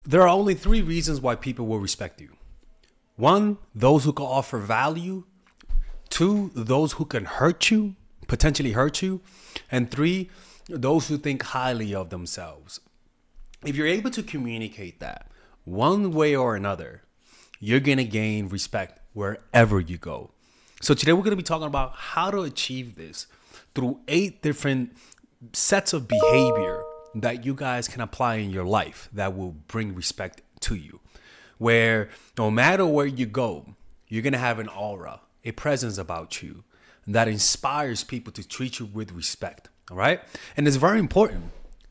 There are only three reasons why people will respect you. One, those who can offer value. Two, those who can hurt you, potentially hurt you. And three, those who think highly of themselves. If you're able to communicate that one way or another, you're going to gain respect wherever you go. So today we're going to be talking about how to achieve this through 8 different sets of behavior that you guys can apply in your life that will bring respect to you. Where no matter where you go, you're going to have an aura, a presence about you that inspires people to treat you with respect. All right. And it's very important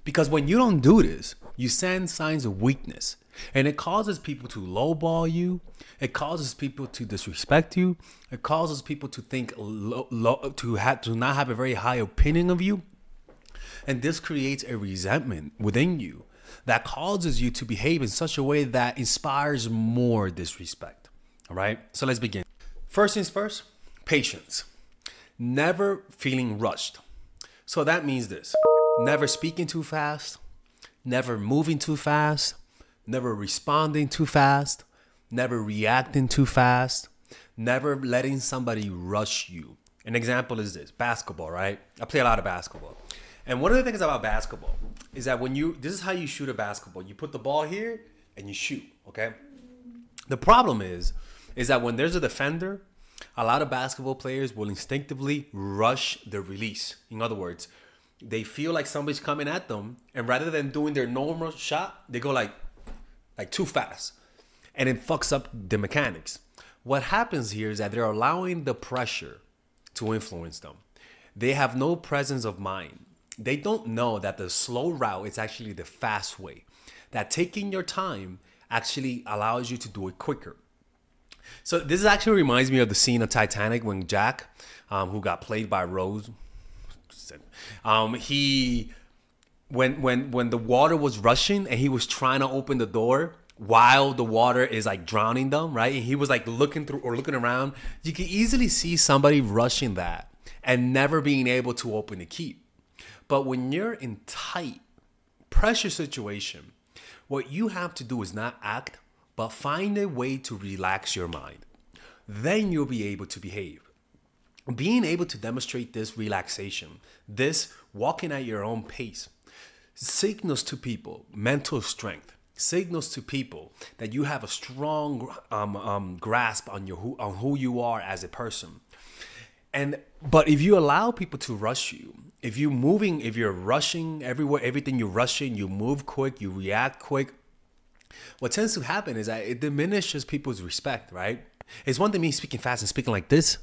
because when you don't do this, you send signs of weakness and it causes people to lowball you. It causes people to disrespect you. It causes people to think to not have a very high opinion of you. And this creates a resentment within you that causes you to behave in such a way that inspires more disrespect. All right. So let's begin. First things first, patience. Never feeling rushed. So that means this: never speaking too fast, never moving too fast, never responding too fast, never reacting too fast, never letting somebody rush you. An example is this: basketball, right? I play a lot of basketball. And one of the things about basketball is that this is how you shoot a basketball. You put the ball here and you shoot, okay? The problem is that when there's a defender, a lot of basketball players will instinctively rush the release. In other words, they feel like somebody's coming at them, and rather than doing their normal shot, they go like too fast, and it fucks up the mechanics. What happens here is that they're allowing the pressure to influence them. They have no presence of mind. They don't know that the slow route is actually the fast way, that taking your time actually allows you to do it quicker. So this actually reminds me of the scene of Titanic when Jack, who got played by Rose, when the water was rushing and he was trying to open the door while the water is like drowning them, right? And he was like looking around. You can easily see somebody rushing that and never being able to open the key. But when you're in tight pressure situation, what you have to do is not act, but find a way to relax your mind. Then you'll be able to behave. Being able to demonstrate this relaxation, this walking at your own pace, signals to people mental strength, signals to people that you have a strong grasp on who you are as a person. But if you allow people to rush you, if you're rushing everywhere, everything you're rushing, you move quick, you react quick, what tends to happen is that it diminishes people's respect, right? It's one thing me speaking fast and speaking like this.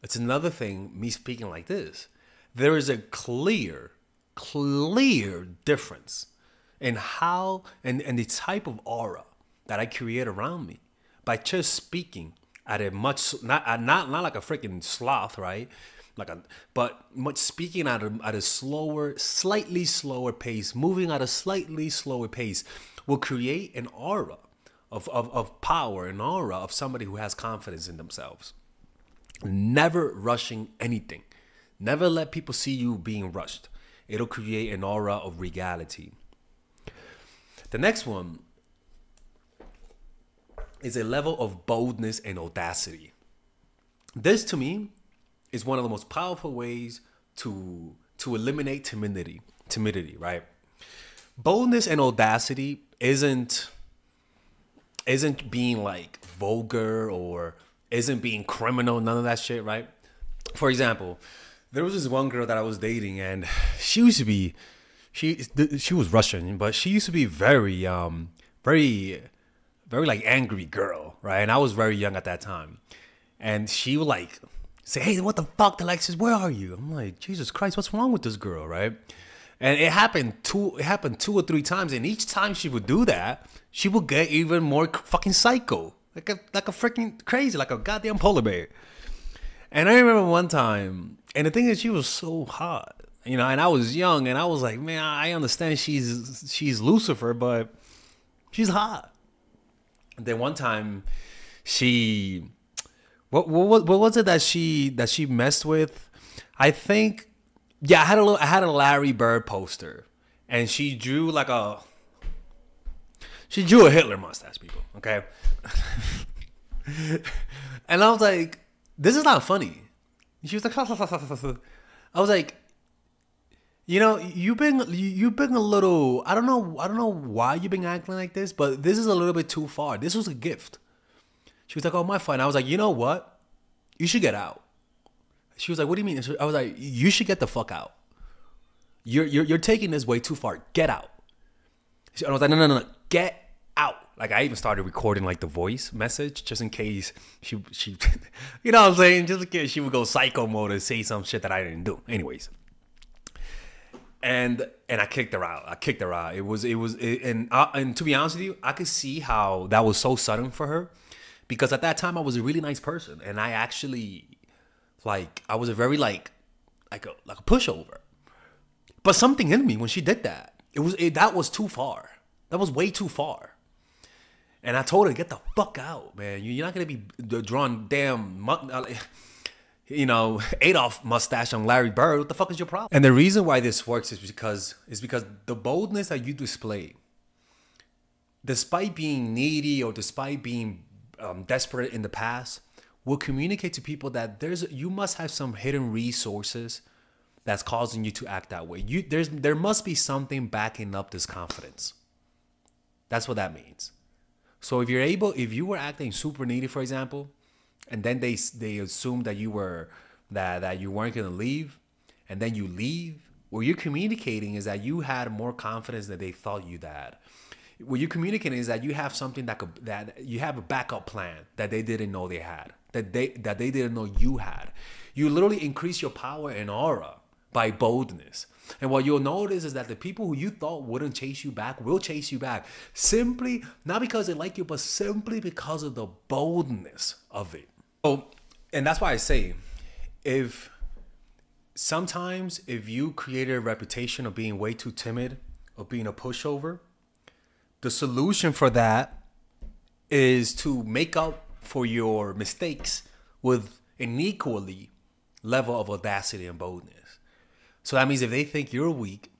It's another thing me speaking like this. There is a clear difference in how and the type of aura that I create around me by just speaking at a much not like a freaking sloth, right? But much speaking at a slower, slightly slower pace, moving at a slightly slower pace will create an aura of power, an aura of somebody who has confidence in themselves. Never rushing anything. Never let people see you being rushed. It'll create an aura of regality. The next one is a level of boldness and audacity. This, to me, is one of the most powerful ways to eliminate timidity, right? Boldness and audacity isn't being like vulgar or isn't being criminal, none of that shit, right? For example, there was this one girl that I was dating, and she was Russian, but she used to be very like angry girl, right? And I was very young at that time, and she would like say, "Hey, what the fuck, Alexis? Where are you?" I'm like, Jesus Christ, what's wrong with this girl, right? And it happened 2 or 3 times, and each time she would do that, she would get even more fucking psycho, like a freaking crazy, like a goddamn polar bear. And I remember one time, and the thing is, she was so hot, and I was young, and I was like, man, I understand she's Lucifer, but she's hot. And then one time, what was it that she messed with? I think. Yeah, I had a Larry Bird poster, and she drew like a She drew a Hitler mustache, people. Okay. And I was like, this is not funny. She was like, I was like, you know, you've been a little. I don't know why you've been acting like this, but this is a little bit too far. This was a gift. She was like, oh, my fine. I was like, you know what? You should get out. She was like, what do you mean? I was like, you should get the fuck out. You're taking this way too far. Get out. And I was like, no, get out. Like, I even started recording like the voice message just in case she you know what I'm saying? Just in case she would go psycho mode and say some shit that I didn't do. Anyways. And I kicked her out. And to be honest with you, I could see how that was so sudden for her, because at that time I was a really nice person, and I actually I was a very like a pushover. But something in me when she did that, that was too far. That was way too far. And I told her, get the fuck out, man. You're not gonna be drawing damn, Adolf mustache on Larry Bird. What the fuck is your problem? And the reason why this works is because the boldness that you display, despite being needy or despite being desperate in the past, will communicate to people that you must have some hidden resources that's causing you to act that way. There must be something backing up this confidence. That's what that means. So if you were acting super needy, for example, and then they assume that you were that you weren't gonna leave, and then you leave, what you're communicating is that you had more confidence than they thought you had. What you're communicating is that you have something that you have a backup plan that they didn't know they had, that they didn't know you had. You literally increase your power and aura by boldness. And what you'll notice is that the people who you thought wouldn't chase you back will chase you back. Simply, not because they like you, but simply because of the boldness of it. Oh, and that's why I say, if you created a reputation of being way too timid, of being a pushover, the solution for that is to make up for your mistakes with an equally level of audacity and boldness. So that means if they think you're weak,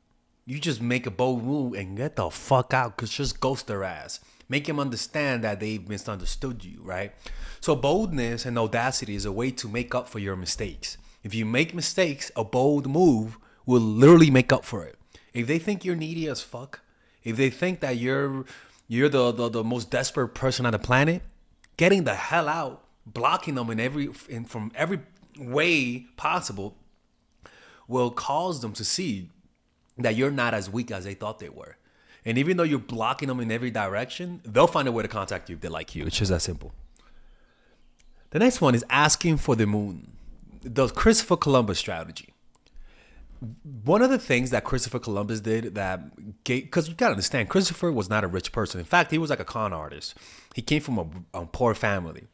you just make a bold move and get the fuck out, because just ghost their ass. Make them understand that they've misunderstood you, right? So boldness and audacity is a way to make up for your mistakes. If you make mistakes, a bold move will literally make up for it. If they think you're needy as fuck, if they think that you're the most desperate person on the planet, getting the hell out, blocking them from every way possible, will cause them to see that you're not as weak as they thought they were. And even though you're blocking them in every direction, they'll find a way to contact you if they like you. It's just that simple. The next one is asking for the moon. The Christopher Columbus strategy. One of the things that Christopher Columbus did because you gotta understand, Christopher was not a rich person. In fact, he was like a con artist. He came from a poor family.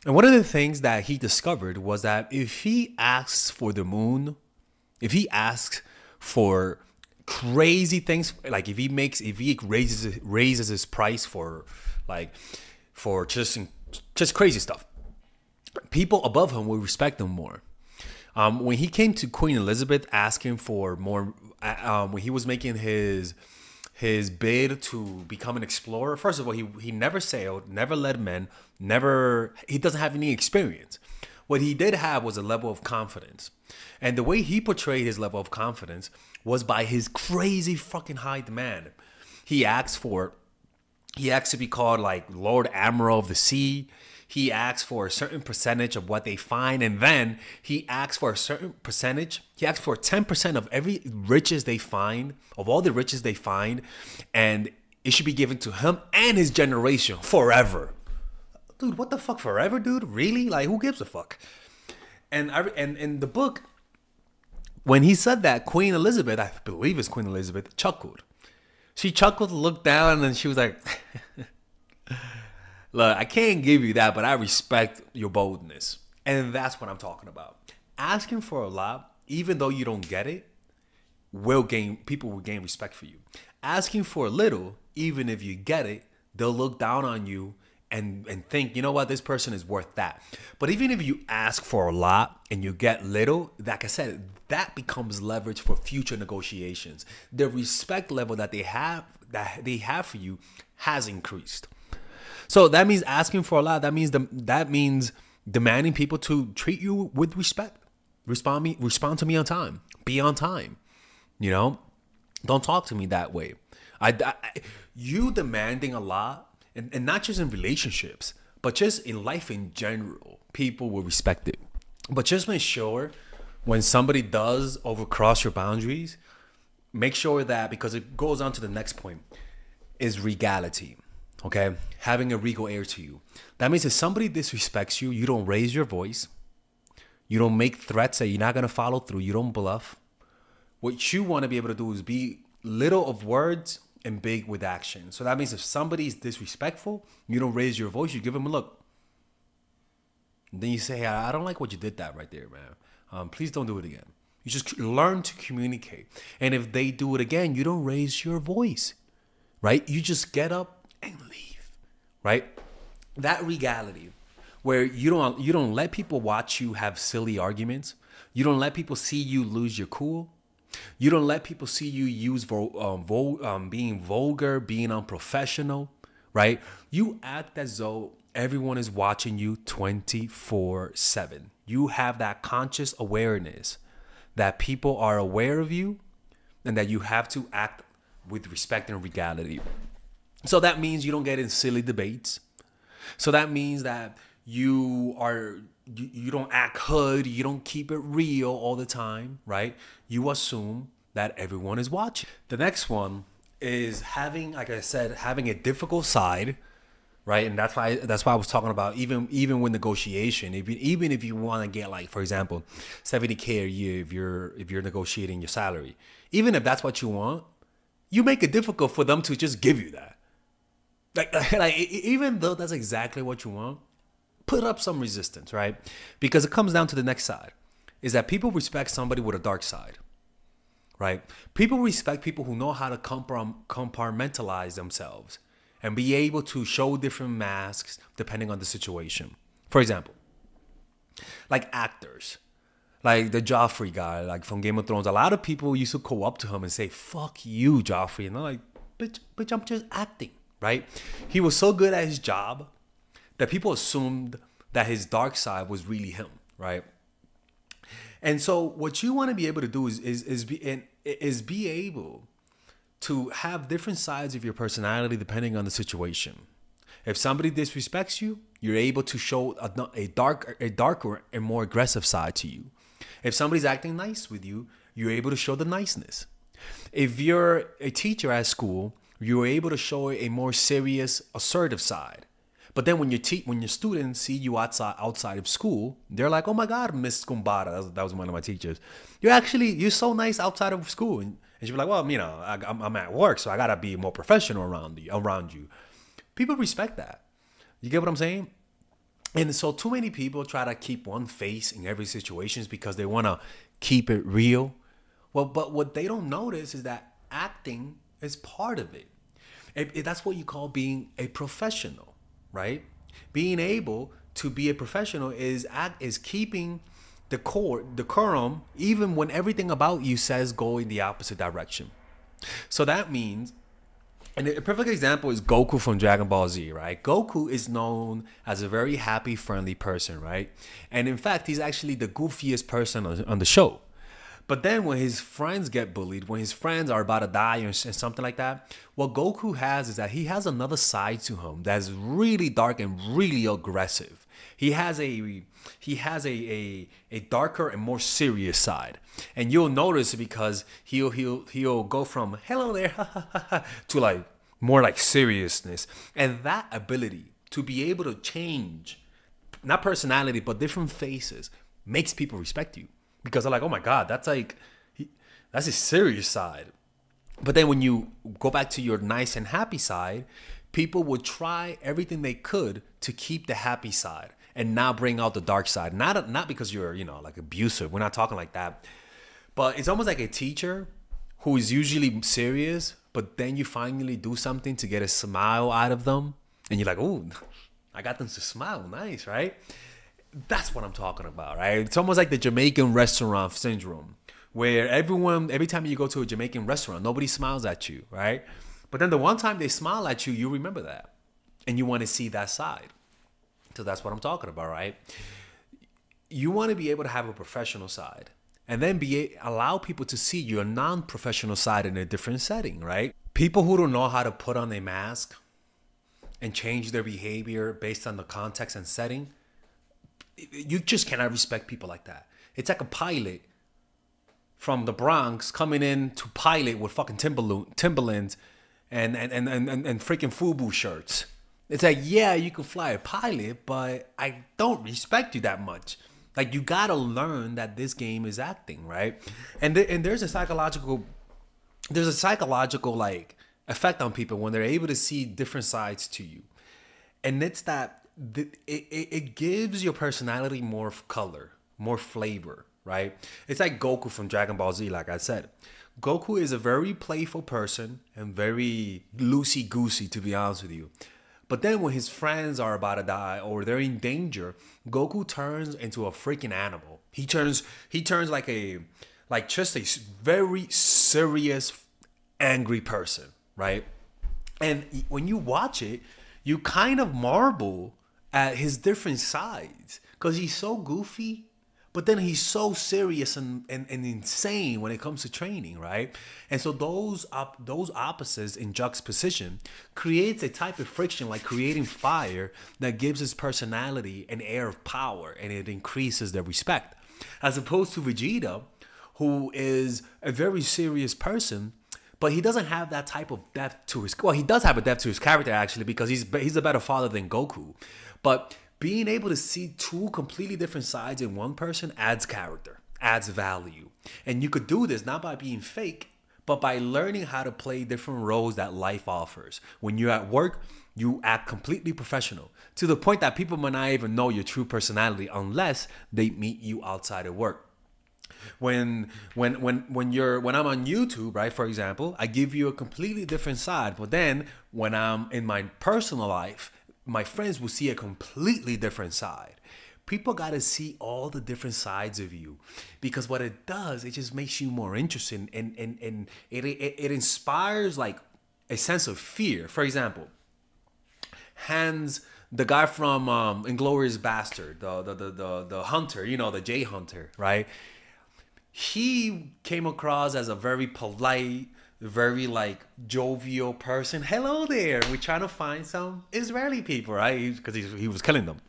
And one of the things that he discovered was that if he asks for the moon, if he asks for crazy things, like if he raises his price for just crazy stuff, people above him will respect him more. When he came to Queen Elizabeth asking for more, when he was making his bid to become an explorer, first of all, he never sailed, never led men, he doesn't have any experience. What he did have was a level of confidence. And the way he portrayed his level of confidence was by his crazy fucking high demand. He asked to be called like Lord Admiral of the Sea. He asked for a certain percentage of what they find. And then he asked for a certain percentage. He asked for 10% of every riches they find, of all the riches they find. And it should be given to him and his generation forever. Dude, what the fuck, forever, dude? Really? Like, who gives a fuck? And in the book, when he said that, Queen Elizabeth, I believe it's Queen Elizabeth, chuckled. She chuckled, looked down, and she was like, look, I can't give you that, but I respect your boldness. And that's what I'm talking about. Asking for a lot, even though you don't get it, people will gain respect for you. Asking for a little, even if you get it, they'll look down on you and think, you know what, this person is worth that. But even if you ask for a lot and you get little, like I said, that becomes leverage for future negotiations. The respect level that they have that they have for you has increased. So that means asking for a lot. That means demanding people to treat you with respect. Respond to me on time. Be on time. You know, don't talk to me that way. You demanding a lot, and not just in relationships, but just in life in general, people will respect it. But just make sure when somebody does overcross your boundaries, make sure that, because it goes on to the next point, is regality. Okay? Having a regal air to you. That means if somebody disrespects you, you don't raise your voice. You don't make threats that you're not going to follow through. You don't bluff. What you want to be able to do is be little of words and big with action. So that means if somebody's disrespectful, you don't raise your voice. You give them a look. And then you say, hey, I don't like what you did that right there, man. Please don't do it again. You just learn to communicate. And if they do it again, you don't raise your voice, right? You just get up and leave, right? That regality, where you don't let people watch you have silly arguments. You don't let people see you lose your cool. You don't let people see you use being vulgar, being unprofessional, right? You act as though everyone is watching you 24/7. You have that conscious awareness that people are aware of you and that you have to act with respect and regality. So that means you don't get in silly debates. So that means that you don't act hood, you don't keep it real all the time, right? You assume that everyone is watching. The next one is having, like I said, having a difficult side, right? And that's why I was talking about even with negotiation. Even if you want to get, like, for example, $70K a year if you're negotiating your salary, even if that's what you want, you make it difficult for them to just give you that. Like even though that's exactly what you want, put up some resistance, right? Because it comes down to the next side, is that people respect somebody with a dark side, right? People respect people who know how to compartmentalize themselves and be able to show different masks depending on the situation. For example, like actors, like the Joffrey guy, like from Game of Thrones. A lot of people used to go up to him and say, "Fuck you, Joffrey," and they're like, "Bitch, I'm just acting." Right? He was so good at his job that people assumed that his dark side was really him, right? And so what you want to be able to do is be able to have different sides of your personality depending on the situation. If somebody disrespects you, you're able to show a darker and more aggressive side to you. If somebody's acting nice with you, you're able to show the niceness. If you're a teacher at school, you're able to show a more serious, assertive side. But then when your students see you outside of school, they're like, "Oh my God, Miss Kumbara," that was one of my teachers. You're so nice outside of school, and she'd be like, "Well, you know, I'm at work, so I gotta be more professional around you." People respect that. You get what I'm saying? And so too many people try to keep one face in every situation because they want to keep it real. Well, but what they don't notice is that acting is part of it. That's what you call being a professional, right? Being able to be a professional is keeping the decorum, even when everything about you says go in the opposite direction. So that means, and a perfect example is Goku from Dragon Ball Z, right? Goku is known as a very happy, friendly person, right? And in fact, he's actually the goofiest person on the show. But then when his friends get bullied, when his friends are about to die and something like that, what Goku has is that he has another side to him that's really dark and really aggressive. He has a darker and more serious side. And you'll notice because he'll go from "hello there" to like more like seriousness. And that ability to be able to change, not personality, but different faces, makes people respect you. Because they're like, "Oh my God, that's his serious side." But then when you go back to your nice and happy side, people will try everything they could to keep the happy side and not bring out the dark side. Not because you're, like abusive. We're not talking like that. But it's almost like a teacher who is usually serious, but then you finally do something to get a smile out of them. And you're like, "Oh, I got them to smile. Nice, right?" That's what I'm talking about, right? It's almost like the Jamaican restaurant syndrome, where every time you go to a Jamaican restaurant, nobody smiles at you, right? But then the one time they smile at you, you remember that. And you want to see that side. So that's what I'm talking about, right? You want to be able to have a professional side and then allow people to see your non-professional side in a different setting, right? People who don't know how to put on a mask and change their behavior based on the context and setting, you just cannot respect people like that. It's like a pilot from the Bronx coming in to pilot with fucking Timberlands and freaking FUBU shirts. It's like, yeah, you can fly a pilot, but I don't respect you that much. Like, you gotta learn that this game is acting, right? And there's a psychological like effect on people when they're able to see different sides to you, and it's that it gives your personality more color, more flavor, right? It's like Goku from Dragon Ball Z. Like I said, Goku is a very playful person and very loosey-goosey, to be honest with you. But then when his friends are about to die or they're in danger, Goku turns into a freaking animal. He turns like just a very serious, angry person, right? And when you watch it, you kind of marvel at his different sides because he's so goofy, but then he's so serious and insane when it comes to training, right? And so those opposites in juxtaposition creates a type of friction, like creating fire, that gives his personality an air of power and it increases their respect. As opposed to Vegeta, who is a very serious person, but he doesn't have that type of depth to his... Well, he does have a depth to his character, actually, because he's a better father than Goku. But being able to see two completely different sides in one person adds character, adds value. And you could do this not by being fake, but by learning how to play different roles that life offers. When you're at work, you act completely professional, to the point that people might not even know your true personality unless they meet you outside of work. When I'm on YouTube, right, for example, I give you a completely different side. But then when I'm in my personal life, my friends will see a completely different side. People got to see all the different sides of you, because what it does, it just makes you more interesting, and it inspires like a sense of fear. For example, Hans, the guy from Inglourious Bastard, the hunter, you know, the J Hunter, right? He came across as a very polite, very like jovial person. Hello there, we're trying to find some Israeli people, right? Because he was killing them.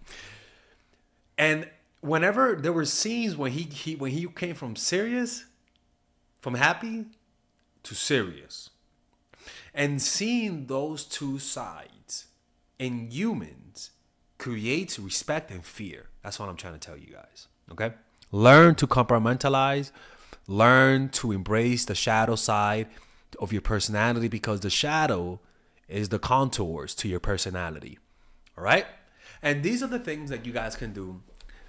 And whenever there were scenes when he came from happy to serious, and seeing those two sides in humans creates respect and fear. That's what I'm trying to tell you guys. Okay, learn to compartmentalize, learn to embrace the shadow side of your personality, because the shadow is the contours to your personality. All right? And these are the things that you guys can do.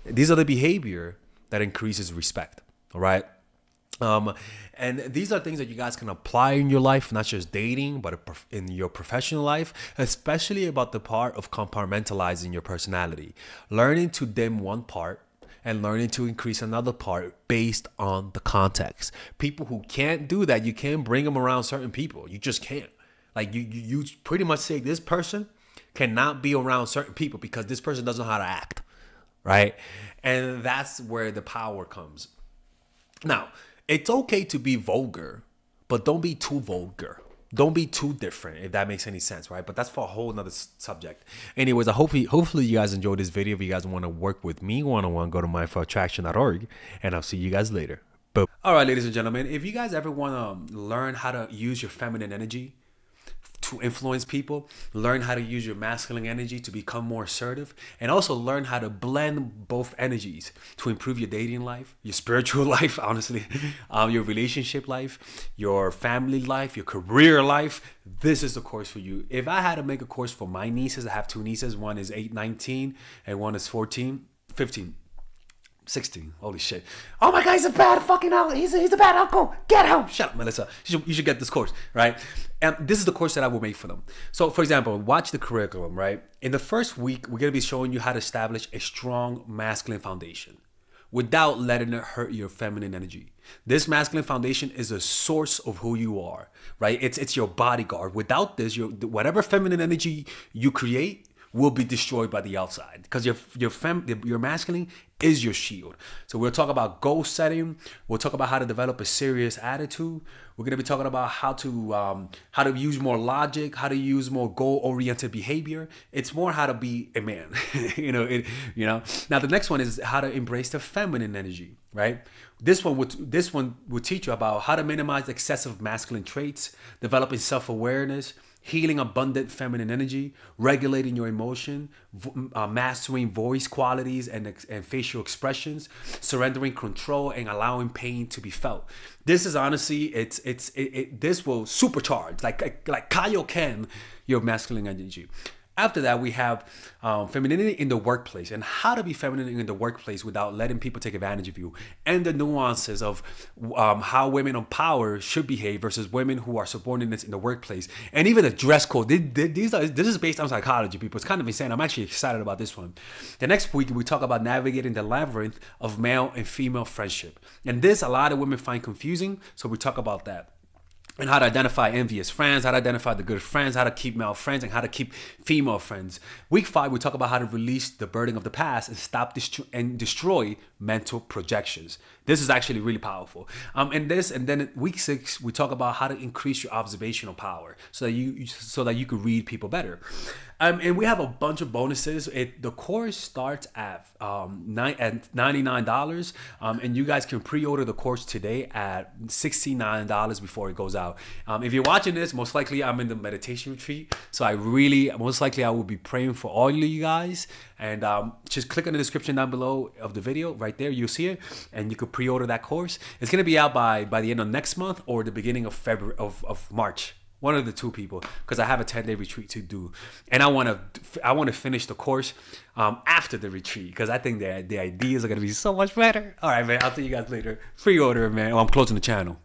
These are the behavior that increases respect. All right? And these are things that you guys can apply in your life, not just dating, but in your professional life, especially about the part of compartmentalizing your personality. Learning to dim one part and learning to increase another part based on the context. People who can't do that, you can't bring them around certain people. You just can't. Like you pretty much say this person cannot be around certain people because this person doesn't know how to act, right? And that's where the power comes. Now, it's okay to be vulgar, but don't be too vulgar. Don't be too different, if that makes any sense, right? But that's for a whole nother subject. Anyways, hopefully you guys enjoyed this video. If you guys want to work with me one-on-one, go to mindfulattraction.org, and I'll see you guys later. Boom. All right, ladies and gentlemen, if you guys ever want to learn how to use your feminine energy to influence people, learn how to use your masculine energy to become more assertive, and also learn how to blend both energies to improve your dating life, your spiritual life, honestly, your relationship life, your family life, your career life, this is the course for you. If I had to make a course for my nieces, I have two nieces, one is 19 and one is 15. 16. Holy shit. Oh my God, he's a bad fucking uncle. He's a bad uncle. Get him. Shut up, Melissa. You should get this course, right? And this is the course that I will make for them. So, for example, watch the curriculum, right? In the first week, we're going to be showing you how to establish a strong masculine foundation. without letting it hurt your feminine energy. This masculine foundation is a source of who you are, right? It's your bodyguard. Without this, whatever feminine energy you create will be destroyed by the outside, because your masculine is your shield. So we'll talk about goal setting. We'll talk about how to develop a serious attitude. We're gonna be talking about how to use more logic, how to use more goal-oriented behavior. It's more how to be a man, Now the next one is how to embrace the feminine energy, right? This one would teach you about how to minimize excessive masculine traits, developing self-awareness, healing abundant feminine energy, regulating your emotion, mastering voice qualities and facial expressions, surrendering control, and allowing pain to be felt. This is honestly, this will supercharge, like Kaioken, your masculine energy. After that, we have femininity in the workplace, and how to be feminine in the workplace without letting people take advantage of you, and the nuances of how women in power should behave versus women who are subordinates in the workplace, and even the dress code. This is based on psychology, people. It's kind of insane. I'm actually excited about this one. The next week, we talk about navigating the labyrinth of male and female friendship, and this a lot of women find confusing, so we talk about that. And how to identify envious friends, how to identify the good friends, how to keep male friends, and how to keep female friends. Week 5, we talk about how to release the burden of the past and stop and destroy mental projections. This is actually really powerful. And then week 6, we talk about how to increase your observational power so that you could read people better. And we have a bunch of bonuses. The course starts at $99, and you guys can pre-order the course today at $69 before it goes out. If you're watching this, most likely I'm in the meditation retreat, so I will be praying for all of you guys. And just click on the description down below of the video. Right there, you'll see it, and you could pre-order that course. It's gonna be out by the end of next month or the beginning of February of March. One of the two, people, because I have a 10-day retreat to do, and I want to finish the course after the retreat, because I think the ideas are gonna be so much better. All right, man. I'll see you guys later. Pre-order, man. Oh, I'm closing the channel.